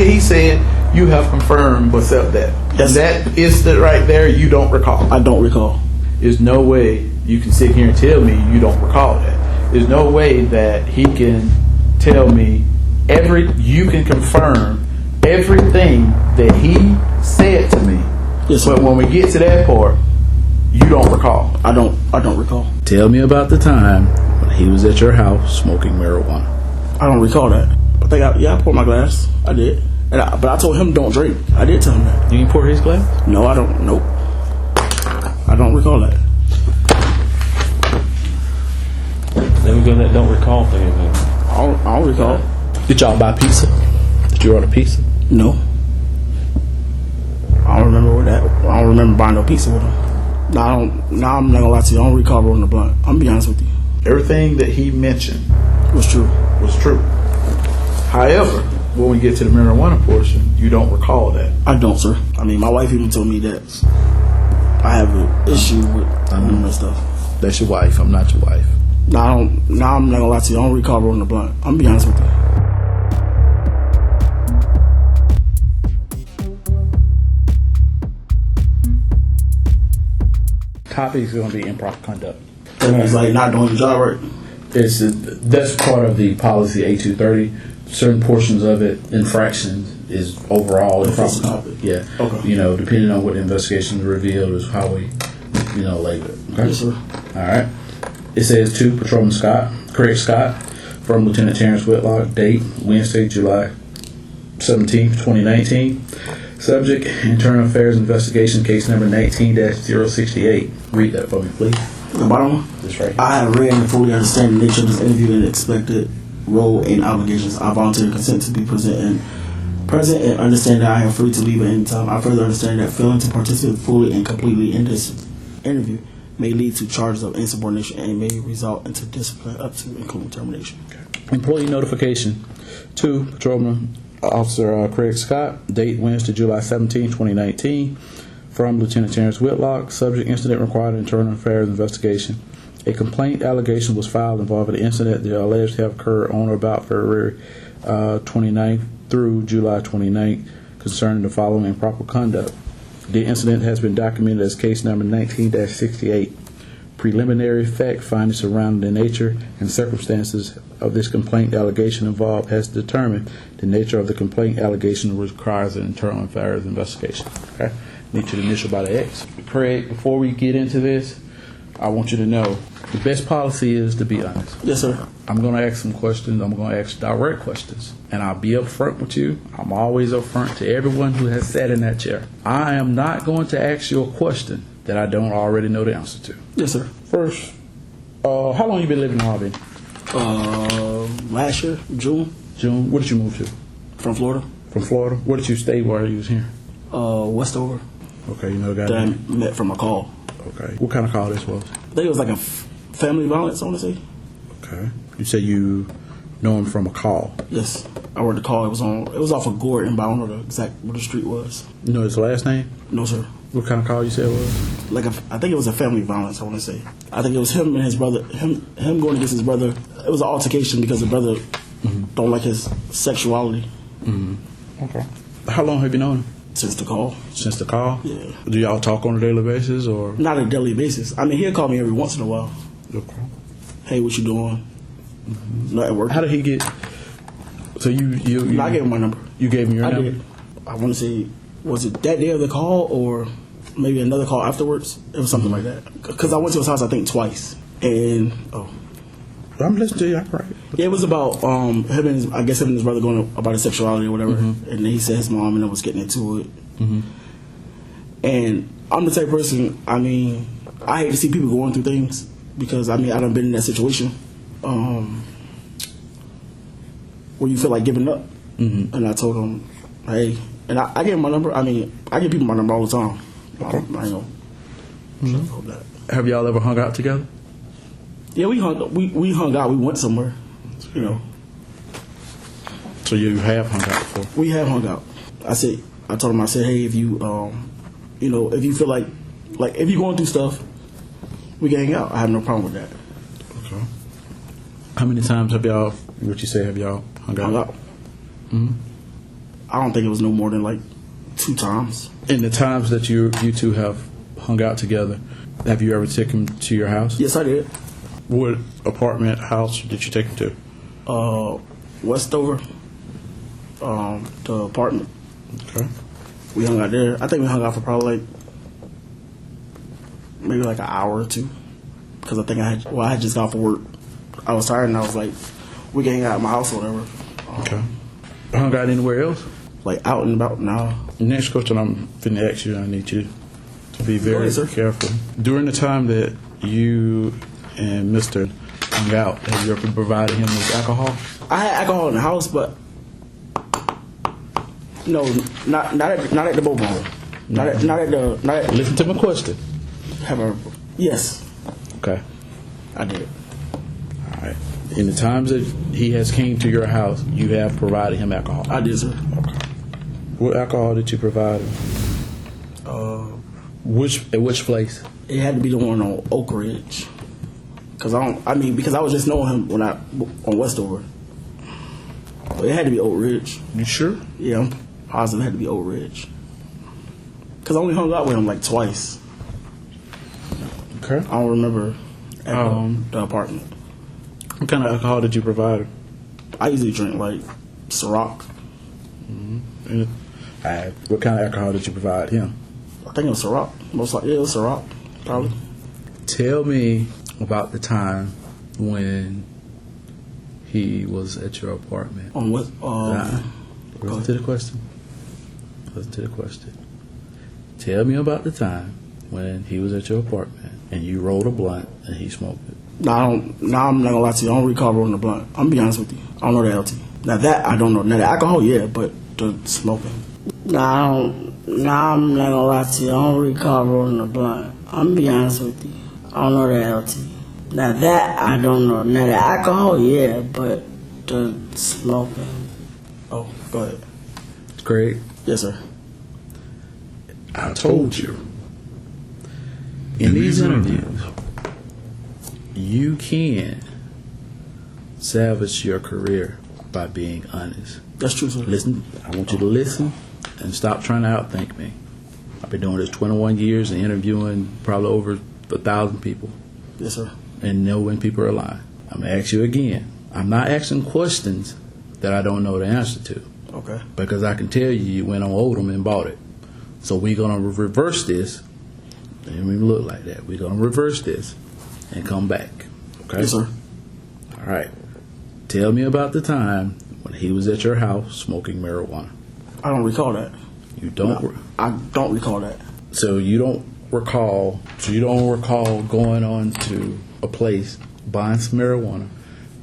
he said, you have confirmed what's up that. Yes. That instant right there, you don't recall. I don't recall. There's no way you can sit here and tell me you don't recall that. There's no way that he can tell me you can confirm everything that he said to me. Yes, sir. But when we get to that part, you don't recall. I don't recall. Tell me about the time when he was at your house smoking marijuana. I don't recall that. I think I poured my glass. I did. But I told him don't drink. I did tell him that. You didn't pour his glass? No, I don't. Nope. I don't recall that. Then we go that don't recall thing again. I don't recall. Did y'all buy pizza? Did you order pizza? No. I don't remember what that. I don't remember buying no pizza with him. No, I don't. Now I'm not gonna lie to you. I don't recall rolling the blunt. I'm gonna be honest with you. Everything that he mentioned Was true. was true. However, when we get to the marijuana portion, you don't recall that. I don't, sir. I mean, my wife even told me that I have an issue with that stuff. That's your wife. I'm not your wife. Now I'm not gonna lie to you. I don't recall rolling the blunt. I'm gonna be honest with you. Topic is going to be improper conduct. It's like not doing the job right. That's part of the policy A230. Certain portions of it, infractions, is overall improper conduct. Yeah. Okay. You know, depending on what the investigation revealed is how we, label it. Okay. Yes, sir. All right. It says to Patrolman Craig Scott, from Lieutenant Terrence Whitlock, date Wednesday, July 17th, 2019. Subject, Internal Affairs Investigation, case number 19-068. Read that for me, please. The bottom one? That's right. I have read and fully understand the nature of this interview and expected role and obligations. I volunteer consent to be present and understand that I am free to leave at any time. I further understand that failing to participate fully and completely in this interview may lead to charges of insubordination and may result into discipline up to including termination. Okay. Employee notification to Patrolman Officer Craig Scott, date Wednesday, July 17, 2019, from Lieutenant Terrence Whitlock. Subject, incident required internal affairs investigation. A complaint allegation was filed involving an incident that alleged to have occurred on or about February 29th through July 29th concerning the following improper conduct. The incident has been documented as case number 19-68. Preliminary fact findings surrounding the nature and circumstances of this complaint allegation involved has determined the nature of the complaint allegation requires an internal affairs investigation. Okay? Need to initial by the X. Craig, before we get into this, I want you to know the best policy is to be honest. Yes, sir. I'm going to ask some questions. I'm going to ask direct questions. And I'll be up front with you. I'm always up front to everyone who has sat in that chair. I am not going to ask you a question that I don't already know the answer to. Yes, sir. First, how long you been living in Albany? Last year, June. June. Where did you move to? From Florida. From Florida. Where did you stay while you was here? Westover. Okay, you know the guy That I met from a call. Okay. What kind of call this was? I think it was like a family violence, I want to say. Okay. You said you know him from a call. Yes. I worked the call. It was off of Gordon, but I don't know what the street was. You know his last name? No, sir. What kind of call you said it was? I think it was a family violence, I want to say. I think it was him and his brother, him going against his brother. It was an altercation because the brother don't like his sexuality. Mm-hmm. Okay. How long have you known him? Since the call. Since the call? Yeah. Do y'all talk on a daily basis or? Not on a daily basis. I mean, he'll call me every once in a while. Okay. Hey, what you doing? Mm-hmm. Not at work. How did he get? So you I gave him my number. You gave him your number? Did. I want to say, was it that day of the call or maybe another call afterwards? It was something like that. Because I went to his house, I think, twice. And, I'm listening to you. I'm right. Yeah, it was about him and his brother going about his sexuality or whatever. Mm-hmm. And then he said his mom and I was getting into it. Mm-hmm. And I'm the type of person, I mean, I hate to see people going through things because, I mean, I done been in that situation where you feel like giving up. Mm-hmm. And I told him, hey, and I gave him my number. I mean, I give people my number all the time. Okay. I know. Mm-hmm. Have y'all ever hung out together? Yeah, we hung out. We went somewhere, you know. So you have hung out before? We have hung out. I told him, I said, hey, if you, if you feel like if you're going through stuff, we can hang out. I have no problem with that. Okay. How many times have y'all hung out? Mm-hmm. I don't think it was no more than like 2 times. In the times that you two have hung out together, have you ever taken him to your house? Yes, I did. What apartment, house did you take him to? Westover, the apartment. Okay. We hung out there. I think we hung out for probably like maybe like an hour or 2, because I think I had just got off of work. I was tired and I was like, we can hang out at my house or whatever. Okay. Hung out anywhere else? Like out and about now. Next question I'm going to ask you, I need you to be very careful. During the time that you and Mr. hung out, have you ever provided him with alcohol? I had alcohol in the house, but no, not at the boat home. Not at Listen to my question. Yes, Okay. I did. All right. In the times that he has came to your house, you have provided him alcohol. I did, sir. What alcohol did you provide him? At which place? It had to be the one on Oak Ridge. Because I was just knowing him on Westover. But it had to be Oak Ridge. You sure? Yeah, I'm positive it had to be Oak Ridge. Because I only hung out with him like twice. Okay. I don't remember at the apartment. What kind of alcohol did you provide him? I usually drink like Ciroc. And, what kind of alcohol did you provide him? I think it was Ciroc. Most likely, it was Ciroc, probably. Tell me about the time when he was at your apartment. On what? Listen to the question. Listen to the question. Tell me about the time when he was at your apartment and you rolled a blunt and he smoked it. I'm not gonna lie to you. I don't recall rolling the blunt. I'm gonna be honest with you. I don't know the LT. Now that I don't know. Now the alcohol, yeah, but the smoking. I'm not gonna lie to you. I don't recall rolling the blunt. I'm gonna be honest with you. I don't know the LT. Now that I don't know. Now the alcohol, yeah, but the smoking. Oh, go ahead. Craig? Yes, sir. I told you. In these interviews, you can salvage your career by being honest. That's true, sir. Listen, I want you to listen and stop trying to outthink me. I've been doing this 21 years and interviewing probably over 1,000 people. Yes, sir. And know when people are lying. I'm going to ask you again. I'm not asking questions that I don't know the answer to. Okay. Because I can tell you went on Oldham and bought it. So we're going to reverse this. It didn't even look like that. We're going to reverse this and come back. Okay? Yes, sir. All right. Tell me about the time when he was at your house smoking marijuana. I don't recall that. You don't? No, I don't recall that. So you don't recall going on to a place, buying some marijuana,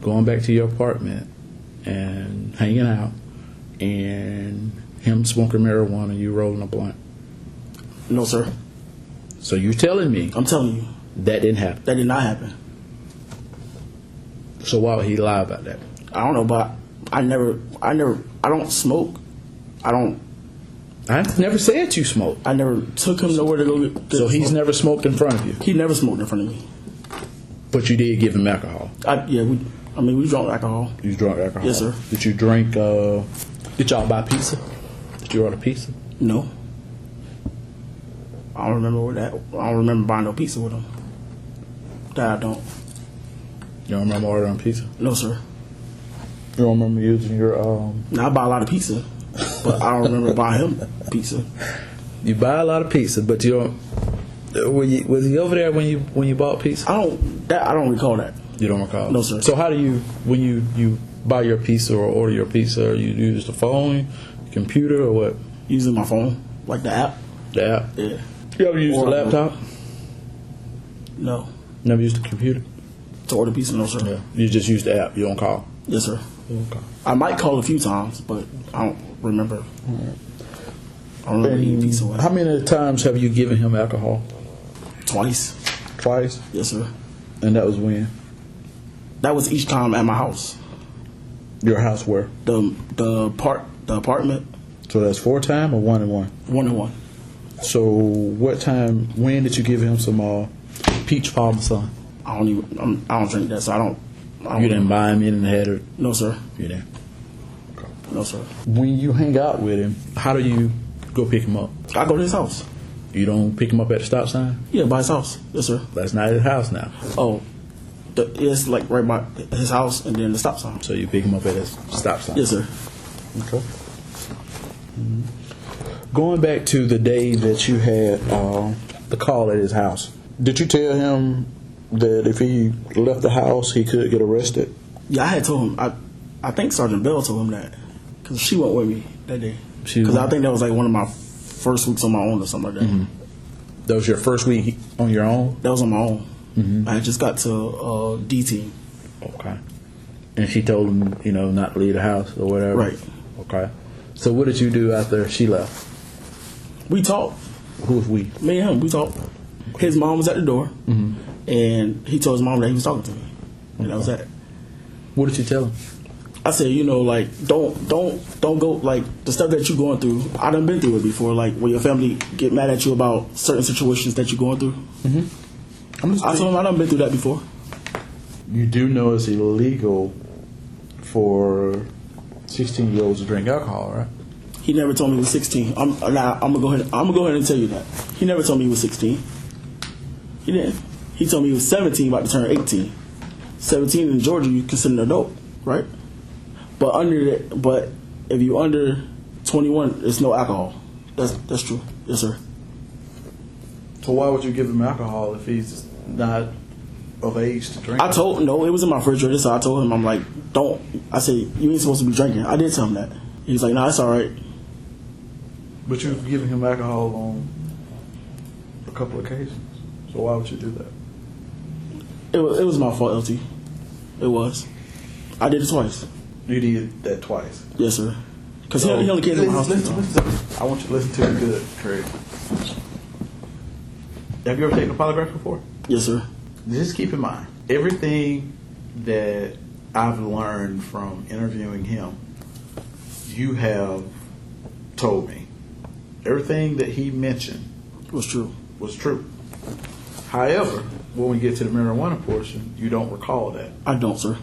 going back to your apartment and hanging out, and him smoking marijuana, you rolling a blunt? No, sir. So you're telling me I'm telling you. that didn't happen? That did not happen. So why would he lie about that? I don't know, but I don't smoke. I never said you smoked. I never took him nowhere to go get So he's smoke. never smoked in front of you? He never smoked in front of me. But you did give him alcohol? We drank alcohol. You drank alcohol? Yes, sir. Did you drink, did y'all buy pizza? Did you order pizza? No. I don't remember buying no pizza with him. That I don't. You don't remember ordering pizza? No, sir. You don't remember using your, Now I buy a lot of pizza, but I don't remember buying him pizza. You buy a lot of pizza, but you don't. Was he over there when you bought pizza? I don't recall that. You don't recall? No, sir. So how do you, when you buy your pizza or order your pizza, you use the phone, computer, or what? Using my phone, like the app. The app? Yeah. You ever use the laptop? No. Never used the computer? To order pizza, no, sir. Yeah. You just use the app. You don't call? Yes, sir. You don't call. I might call a few times, but I don't remember. I don't remember eating pizza with him. How many times have you given him alcohol? Twice. Twice? Yes, sir. And that was when? That was each time at my house. Your house where? The apartment. So that's 4 times or 1 and 1? 1 and 1. So when did you give him some peach parmesan? I don't drink that, so I don't. You didn't buy him in and had it? No, sir. You didn't? No, sir. When you hang out with him, how do you go pick him up? I go to his house. You don't pick him up at the stop sign? Yeah, by his house. Yes, sir. That's not his house now. Oh, it's like right by his house and then the stop sign. So you pick him up at his stop sign? Yes, sir. Okay. Going back to the day that you had the call at his house, did you tell him that if he left the house, he could get arrested? Yeah, I had told him. I think Sergeant Bell told him that because she went with me that day. She Because I went? think that was like one of my first weeks on my own or something like that. Mm-hmm. That was your first week on your own? That was on my own. Mm-hmm. I had just got to D team. Okay. And she told him, not to leave the house or whatever? Right. Okay. So what did you do after she left? We talked. Who was we? Me and him, we talked. His mom was at the door, and he told his mom that he was talking to me, and that was that. What did you tell him? I said, like, don't go, like, the stuff that you're going through. I done been through it before, like, when your family get mad at you about certain situations that you're going through. I told him I done been through that before. You do know it's illegal for 16-year-olds to drink alcohol, right? He never told me he was 16. I'm gonna go ahead and tell you that. He never told me he was 16. He didn't. He told me he was 17, about to turn 18. 17 in Georgia, you consider an adult, right? But if you under 21, it's no alcohol. That's true. Yes, sir. So why would you give him alcohol if he's not of age to drink? No, it was in my refrigerator, so I told him, I'm like, don't. I said, you ain't supposed to be drinking. I did tell him that. He's like, nah, it's all right. But you've given him alcohol on a couple of occasions. So why would you do that? It was my fault, LT. It was. I did it twice. You did that twice. Yes, sir. Because he only came to my house. Listen. I want you to listen to me good, Craig. Have you ever taken a polygraph before? Yes, sir. Just keep in mind, everything that I've learned from interviewing him, you have told me. Everything that he mentioned Was true. However, when we get to the marijuana portion, you don't recall that. I don't, sir.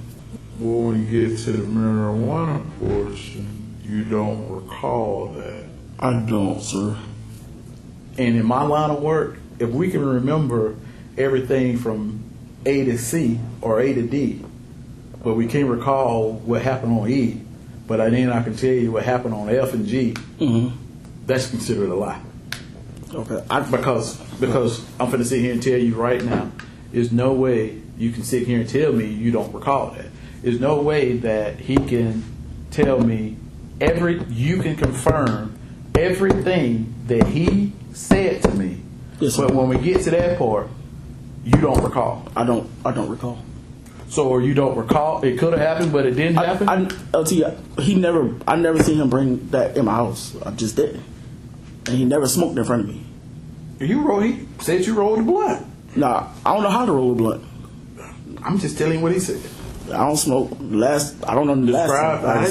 When we get to the marijuana portion, you don't recall that. I don't, sir. And in my line of work, if we can remember everything from A to C or A to D, but we can't recall what happened on E, but then I can tell you what happened on F and G, that's considered a lie. Okay. Because I'm finna sit here and tell you right now, there's no way you can sit here and tell me you don't recall that. There's no way that he can tell me you can confirm everything that he said to me. Yes, sir. But when we get to that part, you don't recall. I don't recall. So you don't recall it could have happened, but it didn't happen? I never seen him bring that in my house. I just didn't. And he never smoked in front of me. He said you rolled the blunt. Nah, I don't know how to roll a blunt. I'm just telling you what he said. I don't smoke. I don't know the last time. I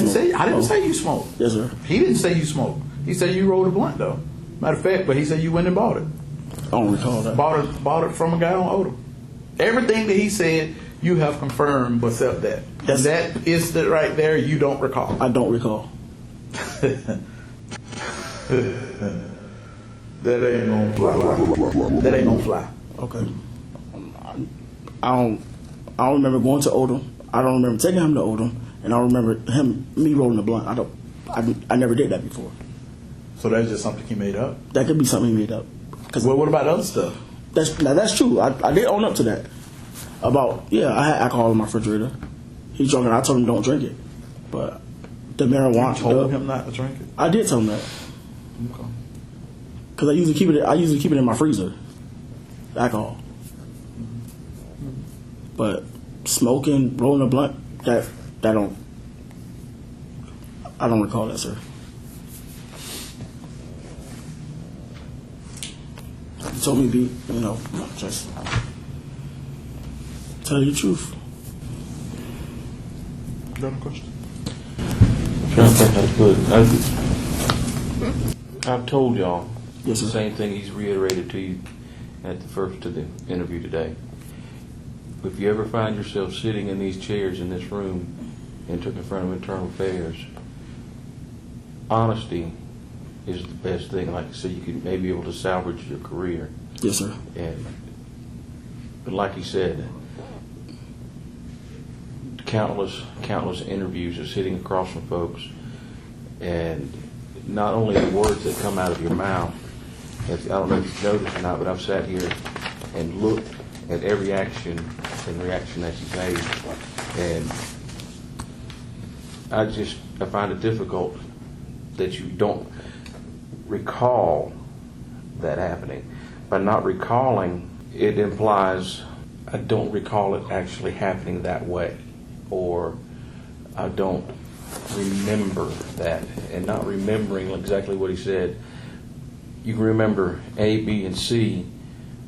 didn't say you smoked. Yes, sir. He didn't say you smoked. He said you rolled a blunt though. Matter of fact, but he said you went and bought it. I don't recall that. Bought it from a guy on Odom. Everything that he said, you have confirmed except that. Yes. That is the right there. You don't recall. I don't recall. That ain't gonna fly. That ain't gonna fly. Okay. I don't remember going to Odom. I don't remember taking him to Odom, and I don't remember me rolling the blunt. I never did that before. So that's just something he made up. That could be something he made up. Well, what about other stuff? That's true. I did own up to that. I had alcohol in my refrigerator. He drunk it. I told him don't drink it. But the marijuana. You told him not to drink it? I did tell him that. Okay. Because I usually keep it in my freezer. Alcohol. But smoking, rolling a blunt, I don't recall that, sir. He told me just tell you the truth. You got a question? Trying to think how to put it. I've told y'all Yes, the sir. same thing he's reiterated to you at the first of the interview today. If you ever find yourself sitting in these chairs in this room and took in front of internal affairs, honesty is the best thing. Like I said, you could maybe be able to salvage your career. Yes, sir. But like he said, countless interviews are sitting across from folks, and not only the words that come out of your mouth. I don't know if you've noticed or not, but I've sat here and looked at every action and reaction that you've made, and I find it difficult that you don't recall that happening. By not recalling, it implies I don't recall it actually happening that way, or I don't remember that. And not remembering exactly what he said, you can remember A, B, and C,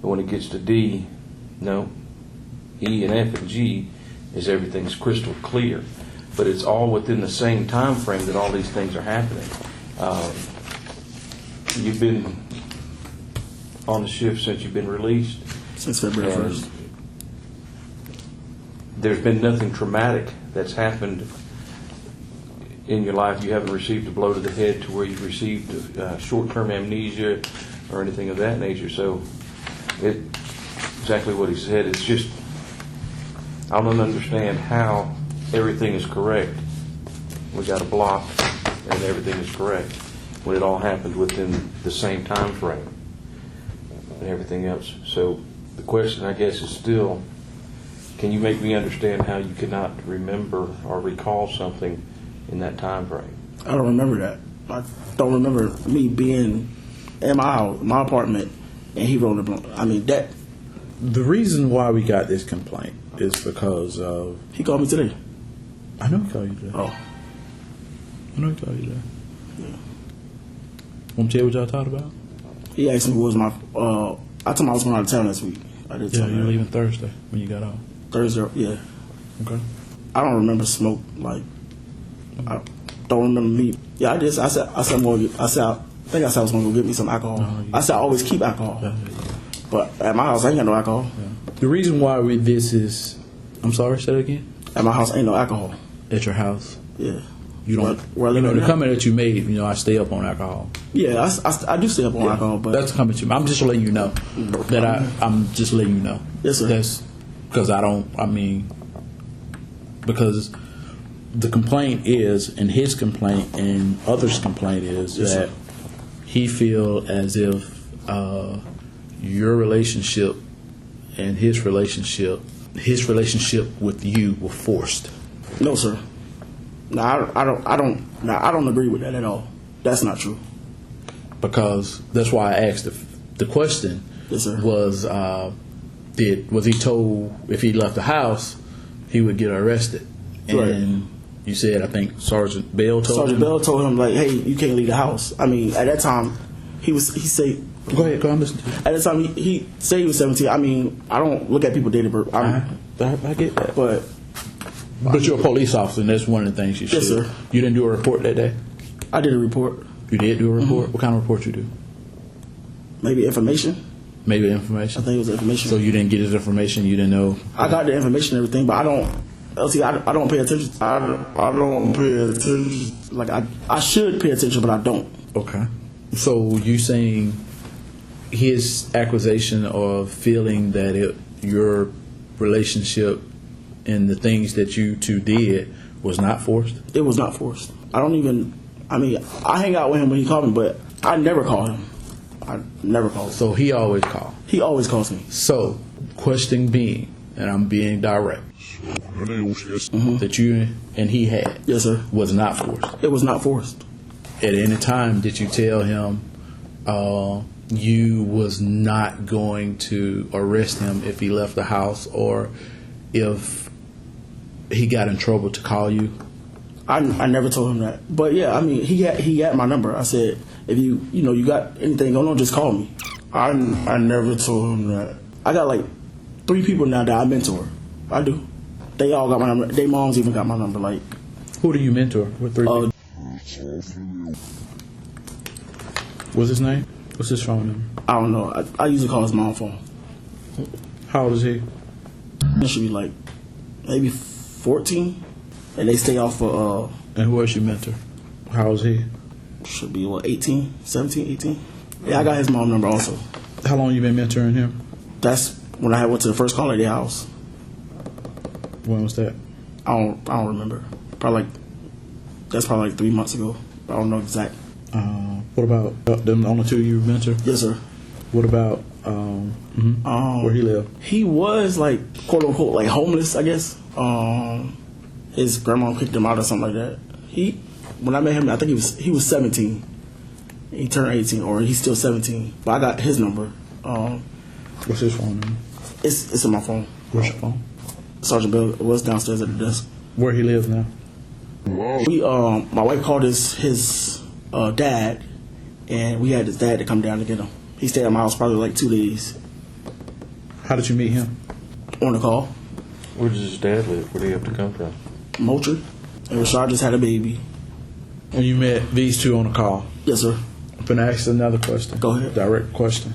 but when it gets to D, no, E and F and G is everything's crystal clear. But it's all within the same time frame that all these things are happening. You've been on the shift since you've been released. Since February 1st. There's been nothing traumatic that's happened in your life. You haven't received a blow to the head to where you've received short-term amnesia or anything of that nature. So exactly what he said. It's just, I don't understand how everything is correct. We got a block and everything is correct when it all happened within the same time frame and everything else. So the question, I guess, is still, can you make me understand how you cannot remember or recall something in that time frame? I don't remember that. I don't remember me being in my house, my apartment, and he rolled a blunt. I mean, that. The reason why we got this complaint is because of... He called me today. I know he called you today. Oh. I know he called you today. Yeah. Want to tell you what y'all talked about? He asked me what was my... I told him I was going out of town this week. I did tell him you're that. leaving Thursday when you got off. Thursday, yeah. Okay. I don't remember smoke, like... I don't remember me. Yeah, I did. I said I think I said I was going to go get me some alcohol. I said I always keep alcohol. Yeah. But at my house, I ain't got no alcohol. Yeah. The reason why this is... I'm sorry, say that again? At my house, ain't no alcohol. At your house? Yeah. You don't... Where I live the now? comment that you made, I stay up on alcohol. Yeah, I do stay up on alcohol, but... That's coming to me. I'm just letting you know. I'm just letting you know. Yes, sir. That's... Because because the complaint is, and his complaint and others' complaint is, yes, that sir. he feel as if your relationship and his relationship with you were forced. No, sir. No, I don't agree with that at all. That's not true. Because that's why I asked the question. Yes, sir. Was he told if he left the house he would get arrested? And right. You said, I think Sergeant Bell told him. Bell told him, like, hey, you can't leave the house. I mean, at that time, he said. Go ahead, listen to you. At that time, he said he was 17. I mean, I don't look at people date of birth. I get that. But you're a police officer, and that's one of the things you should. Yes, sir. You didn't do a report that day? I did a report. You did do a report? Mm-hmm. What kind of report you do? Maybe information. Maybe information? I think it was information. So you didn't get his information? You didn't know? I got the information and everything, but I don't pay attention. I don't pay attention. Like, I should pay attention, but I don't. Okay. So you saying his accusation of feeling that your relationship and the things that you two did was not forced? It was not forced. I hang out with him when he called me, but I never call him. I never call him. So he always called? He always calls me. So, question being, and I'm being direct, Mm-hmm. that you and he had, yes, sir, was not forced? It was not forced. At any time did you tell him you was not going to arrest him if he left the house, or if he got in trouble to call you? I never told him that. But yeah, I mean, he had my number. I said, if you got anything going on, just call me. I never told him that. I got like 3 people now that I mentor. I do. They all got my number. Their moms even got my number. Like, who do you mentor? What 3 people? What's his name? What's his phone number? I don't know. I usually call his mom phone. How old is he? It should be like maybe 14. And they stay off for... And who else you mentor? How old is he? should be, 18, 17, 18? Yeah, I got his mom number also. How long you been mentoring him? That's when I went to the first call at their house. When was that? I don't remember. That's probably like 3 months ago. I don't know exact. What about them only two you mentor? Yes, sir. What about where he lived? He was like, quote unquote, like homeless, I guess. His grandma kicked him out or something like that. When I met him, I think he was 17. He turned 18, or he's still 17. But I got his number. What's his phone number? It's in my phone. What's your phone? Sergeant Bill was downstairs at the desk. Where he lives now? My wife called his dad, and we had his dad to come down to get him. He stayed at my house probably like 2 days. How did you meet him? On the call. Where does his dad live? Where do you have to come from? Moultrie. And Rashad just had a baby. And you met these two on the call? Yes, sir. I'm going to ask another question. Go ahead. Direct question.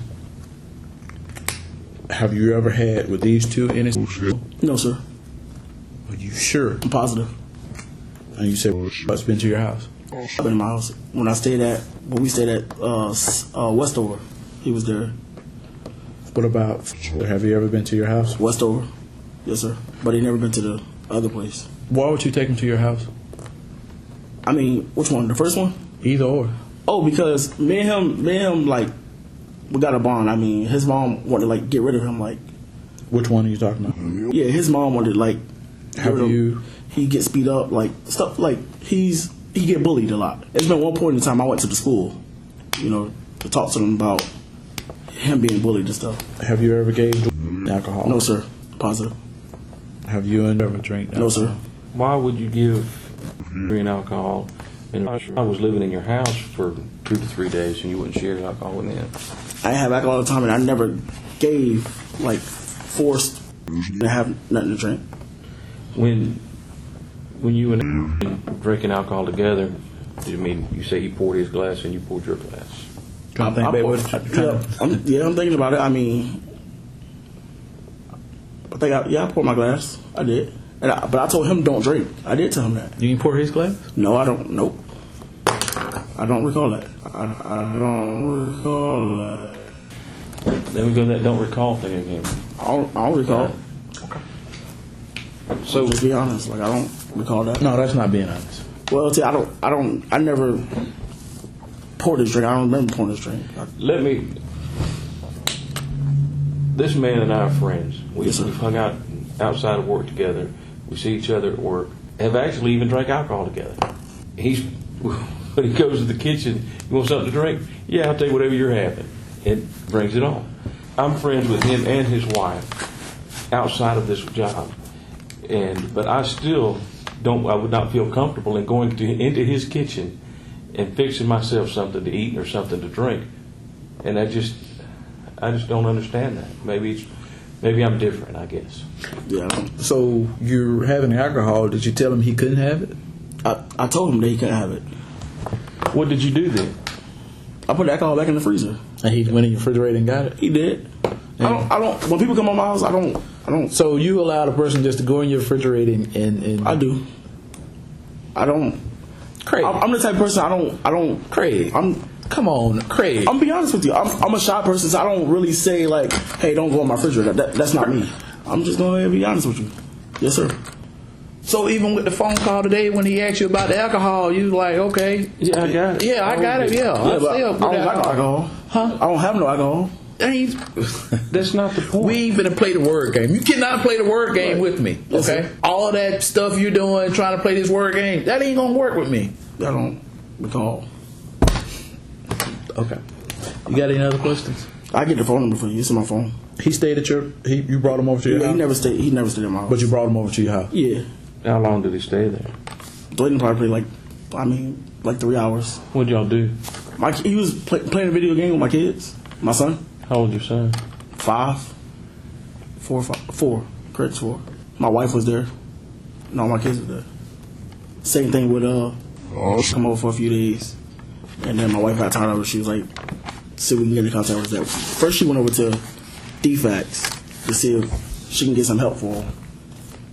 Have you ever had with these two any? No, sir. Are you sure? I'm positive. And you said what's been to your house? I've been in my house. When we stayed at Westover, he was there. What about, have you ever been to your house? Westover. Yes, sir. But he never been to the other place. Why would you take him to your house? I mean, which one? The first one? Either or. Oh, because me and him, like, we got a bond. I mean, his mom wanted to, like, get rid of him, like. Which one are you talking about? Yeah, his mom wanted, like, have you? He gets beat up, like, stuff, like, he get bullied a lot. There's been one point in time I went to the school, to talk to them about him being bullied and stuff. Have you ever gave alcohol? No, sir. Positive. Have you ever drank alcohol? No, sir. Why would you give drinking alcohol? And I was living in your house for 2 to 3 days, and you wouldn't share alcohol with him. I have alcohol all the time, and I never gave, like, forced to have nothing to drink. When you and him drinking alcohol together, you say he poured his glass and you poured your glass? I'm thinking about it. I mean, I poured my glass. I did. But I told him don't drink. I did tell him that. You didn't pour his glass? No, I don't. Nope. I don't recall that. I don't recall that. Then we go to that don't recall thing again. I don't recall. Okay. So to be honest, like, I don't recall that. No, that's not being honest. Well, see, I never poured his drink. I don't remember pouring his drink. This man and I are friends. Yes, sir. We've hung out outside of work together. We see each other at work. Have actually even drank alcohol together. When he goes to the kitchen, you want something to drink? Yeah, I'll take whatever you're having. And brings it on. I'm friends with him and his wife outside of this job. But I still I would not feel comfortable in going into his kitchen and fixing myself something to eat or something to drink. And I just don't understand that. Maybe I'm different, I guess. Yeah. So you're having alcohol. Did you tell him he couldn't have it? I told him that he couldn't have it. What did you do then? I put the alcohol back in the freezer. And he went in your refrigerator and got it? He did. I don't. When people come on my house, I don't. So you allow the person just to go in your refrigerator and I do. I don't. Craig. I'm the type of person. I don't. Craig. Come on, Craig. I'm gonna be honest with you. I'm a shy person, so I don't really say, like, hey, don't go in my refrigerator. That's not me. I'm just gonna be honest with you. Yes, sir. So even with the phone call today, when he asked you about the alcohol, you like, okay, yeah, I got it. Yeah, I got it. Yeah, but I don't have no alcohol. Huh? I don't have no alcohol. That's not the point. We ain't gonna play the word game. You cannot play the word game with me. Okay, Yes, all that stuff you're doing, trying to play this word game, that ain't gonna work with me. I don't recall. Okay. You got any other questions? I get the phone number for you. It's in my phone. He stayed at you brought him over to your house? He never stayed at my house. But you brought him over to your house? Yeah. How long did he stay there? Dayton probably like 3 hours. What'd y'all do? He was playing a video game with my kids. My son. How old is your son? 5. 4. Correct, 4. My wife was there. No, my kids were there. Same thing with come over for a few days. And then my wife got tired of it. She was like, see if we can get in contact with that. First she went over to DFAX to see if she can get some help for him.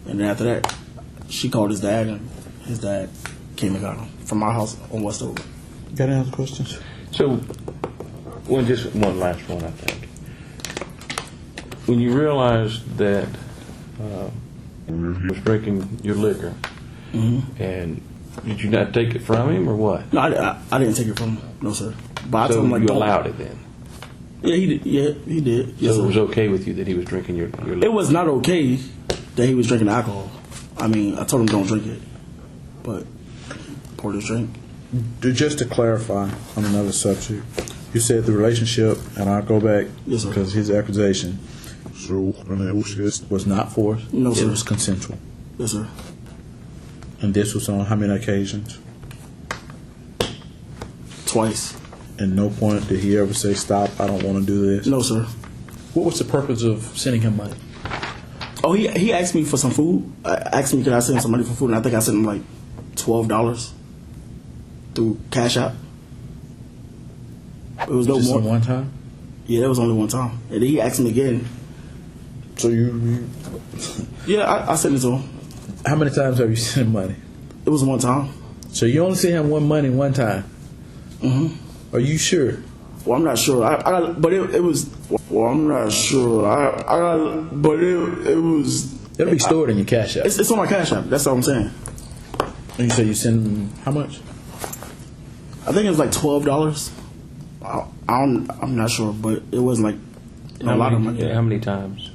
And then after that, she called his dad, and his dad came and got him from my house on Westover. Got any other questions? So, just one last one, I think. When you realized that he was drinking your liquor, and did you not take it from him, or what? No, I didn't take it from him. No, sir. But I told him, like, you don't. allowed it then? Yeah, he did. Yeah, he did. Yes, So it sir. was okay with you that he was drinking your liquor? It was not okay that he was drinking alcohol. I mean, I told him don't drink it, but poured his drink. Just to clarify on another subject, you said the relationship, and I'll go back Yes, sir. because his accusation was not forced. No, it sir. was consensual. Yes, sir. And this was on how many occasions? Twice. And no point did he ever say, "Stop! I don't want to do this." No, sir. What was the purpose of sending him money? Oh, he asked me for some food. Asked me could I send some money for food, and I think I sent him like $12 through Cash App. It was no Just more. one time. Yeah, that was only one time, and then he asked me again. So you Yeah, I sent it to him. how many times have you sent him money? It was one time. So you only sent him money one time. Mm-hmm. Are you sure? Well, I'm not sure. But it was. Well, I'm not sure. But it was. It'll be stored in your Cash App. It's on my Cash App. That's all I'm saying. And you say you send him how much? I think it was like $12. I'm not sure, but it wasn't like a lot of money. How many times?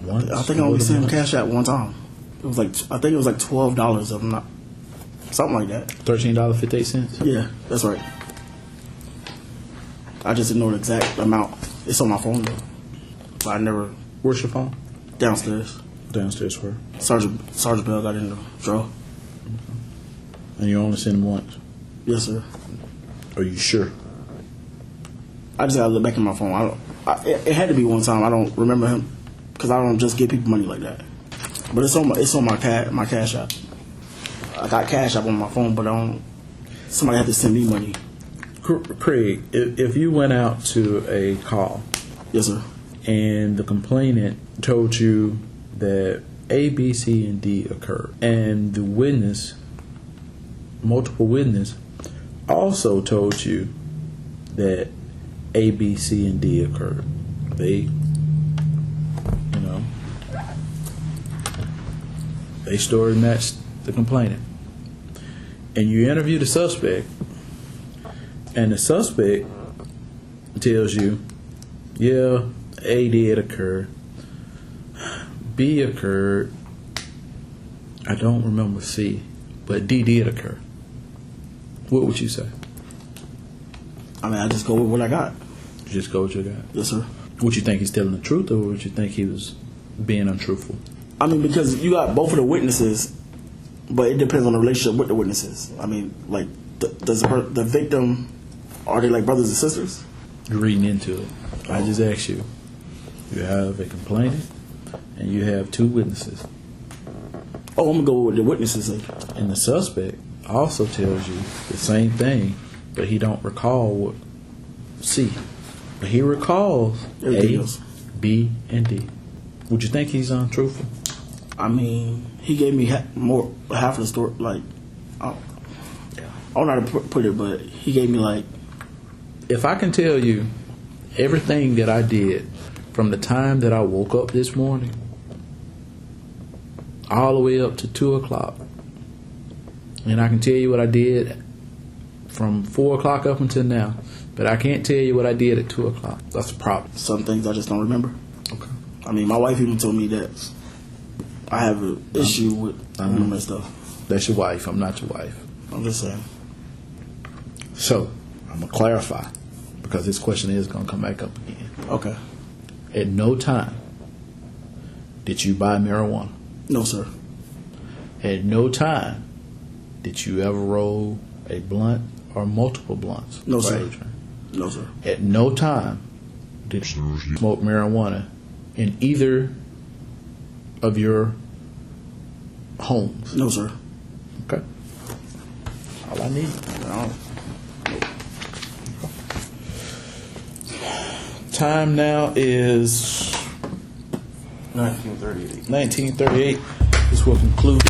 Once. I think I only sent him Cash App one time. It was like I think it was like $12. I'm not something like that. $13.58. Yeah, that's right. I just didn't know the exact amount. It's on my phone though, but I never Where's your phone? downstairs. Downstairs where? Sergeant Bell got in the drawer. And you only send him once. Yes, sir. Are you sure? I just gotta look back in my phone. It had to be one time. I don't remember him because I don't just give people money like that. But it's on my Cash App. I got Cash App on my phone, but I don't. Somebody had to send me money. Craig, if you went out to a call Yes, sir. and the complainant told you that A, B, C, and D occurred, and the witness, multiple witness, also told you that A, B, C, and D occurred. They story matched the complainant. And you interview the suspect, and the suspect tells you, yeah, A did occur, B occurred, I don't remember C, but D did occur. What would you say? I mean, I just go with what I got. You just go with your guy. Yes, sir. Would you think he's telling the truth, or would you think he was being untruthful? I mean, because you got both of the witnesses, but it depends on the relationship with the witnesses. I mean, like, does the victim, are they like brothers and sisters? You're reading into it. I just asked you. You have a complainant, and you have two witnesses. Oh, I'm gonna go with the witnesses. And the suspect also tells you the same thing, but he don't recall what C. But he recalls Everything A, else. B, and D. Would you think he's untruthful? I mean, he gave me half of the story. Like, I don't know how to put it, but he gave me like. If I can tell you everything that I did from the time that I woke up this morning all the way up to 2 o'clock, and I can tell you what I did from 4 o'clock up until now, but I can't tell you what I did at 2 o'clock. That's a problem. Some things I just don't remember. Okay. I mean, my wife even told me that I have an issue with remembering stuff. That's your wife. I'm not your wife. I'm just saying. So, I'm going to clarify, because this question is going to come back up again. Okay. At no time did you buy marijuana. No, sir. At no time did you ever roll a blunt or multiple blunts. No, sir. Adrian. No, sir. At no time did you smoke marijuana in either of your homes. No, sir. Okay. All I need. No. Time now is 1938. 1938. This will conclude